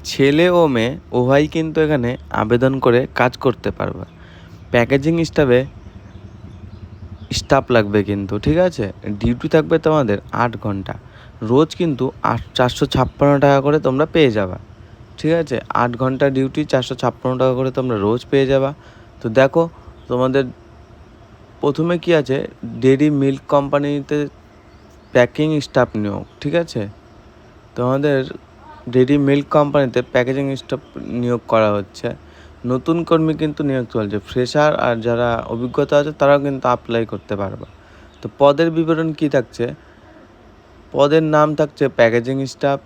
ছেলে ও মেয়ে উভয়ই কিন্তু এখানে আবেদন করে কাজ করতে পারবে। প্যাকেজিং স্টাফ লাগবে কিন্তু, ঠিক আছে। ডিউটি থাকবে তোমাদের 8 ঘন্টা, রোজ কিন্তু 456 টাকা করে তোমরা পেয়ে যাবা, ঠিক আছে। 8 ঘন্টা ডিউটি, 456 টাকা করে তোমরা রোজ পেয়ে যাবা। তো দেখো, তোমাদের প্রথমে কি আছে, ডেইরি মিল্ক কোম্পানিতে প্যাকিং স্টাফ নিয়োগ, ঠিক আছে। তোমাদের ডেইরি মিল্ক কোম্পানিতে প্যাকেজিং স্টাফ নিয়োগ করা হচ্ছে। নতুন কর্মী কিন্তু নিয়োগ চলছে। ফ্রেশার আর যারা অভিজ্ঞতা আছে তারাও কিন্তু অ্যাপ্লাই করতে পারবে। তো পদের বিবরণ কি থাকছে, পদের নাম থাকছে প্যাকেজিং স্টাফ।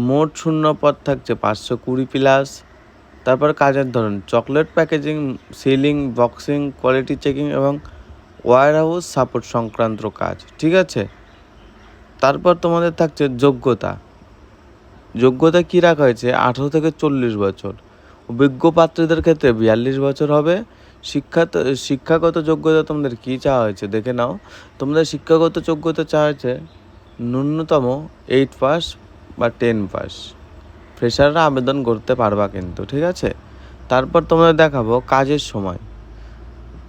মোট শূন্য পদ থাকছে 520+। তারপর কাজের ধরন chocolate packaging, ceiling, boxing, quality checking এবং ওয়্যারহাউস সাপোর্ট সংক্রান্ত কাজ, ঠিক আছে। তারপর তোমাদের থাকছে যোগ্যতা কী রাখা হয়েছে, 18 থেকে 40 বছর। অভিজ্ঞ প্রার্থীদের ক্ষেত্রে 42 বছর হবে। শিক্ষাগত যোগ্যতা তোমাদের কী চাওয়া হয়েছে দেখে নাও। তোমাদের শিক্ষাগত যোগ্যতা চাওয়া হয়েছে ন্যূনতম 8 পাস বা 10 পাস। ফ্রেশাররা আবেদন করতে পারবা কিন্তু, ঠিক আছে। তারপর তোমাদের দেখাবো কাজের সময়।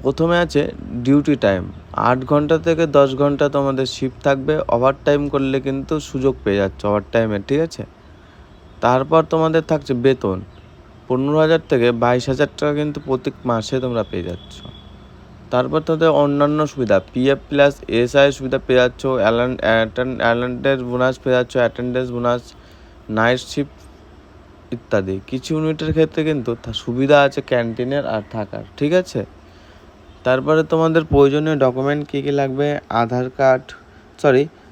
প্রথমে আছে ডিউটি টাইম, 8 ঘন্টা থেকে 10 ঘন্টা তোমাদের শিফট থাকবে। ওভার টাইম করলে কিন্তু সুযোগ পেয়ে যাচ্ছে ওভার টাইমের, ঠিক আছে। তারপর তোমাদের থাকছে বেতন, 15,000 থেকে 22,000 টাকা কিন্তু প্রত্যেক মাসে তোমরা পেয়ে যাচ্ছ। তারপর তোমাদের অন্যান্য সুবিধা, PF+SI সুবিধা পেয়ে যাচ্ছ, অ্যাটেন্ডেন্স বোনাস পেয়ে যাচ্ছ, অ্যাটেন্ডেন্স বোনাস, নাইট শিফট ইত্যাদি। কিছু ইউনিটের ক্ষেত্রে কিন্তু সুবিধা আছে ক্যান্টিনের আর থাকার, ঠিক আছে। তারপরে তোমাদের প্রয়োজনীয় ডকুমেন্ট কী কী লাগবে, আধার কার্ড,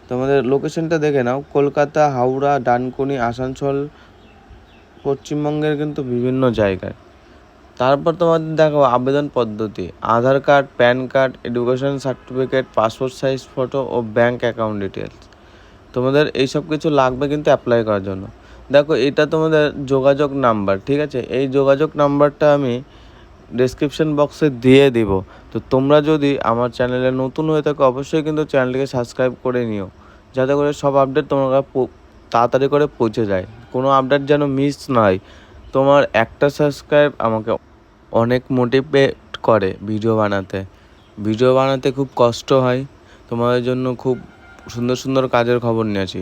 তোমাদের লোকেশনটা দেখে নাও, কলকাতা, হাওড়া, ডানকুনি, আসানসোল, পশ্চিমবঙ্গের কিন্তু বিভিন্ন জায়গায়। তারপর তোমাদের দেখো আবেদন পদ্ধতি, Aadhaar card, PAN card, education certificate, passport size photo ও ব্যাঙ্ক অ্যাকাউন্ট ডিটেলস। তোমাদের এইসব কিছু লাগবে কিন্তু অ্যাপ্লাই করার জন্য। দেখো, এটা তোমাদের যোগাযোগ নাম্বার, ঠিক আছে। এই যোগাযোগ নাম্বারটা আমি ডেসক্রিপশন বক্সে দিয়ে দিব। তো তোমরা যদি আমার চ্যানেলে নতুন হয়ে থাকো অবশ্যই কিন্তু চ্যানেলটিকে সাবস্ক্রাইব করে নিও, যাতে করে সব আপডেট তোমার তাড়াতাড়ি করে পৌঁছে যায়, কোনো আপডেট যেন মিস না হয়। তোমার একটা সাবস্ক্রাইব আমাকে অনেক মোটিভেট করে ভিডিও বানাতে খুব কষ্ট হয়। তোমাদের জন্য খুব সুন্দর সুন্দর কাজের খবর নিয়ে আসি।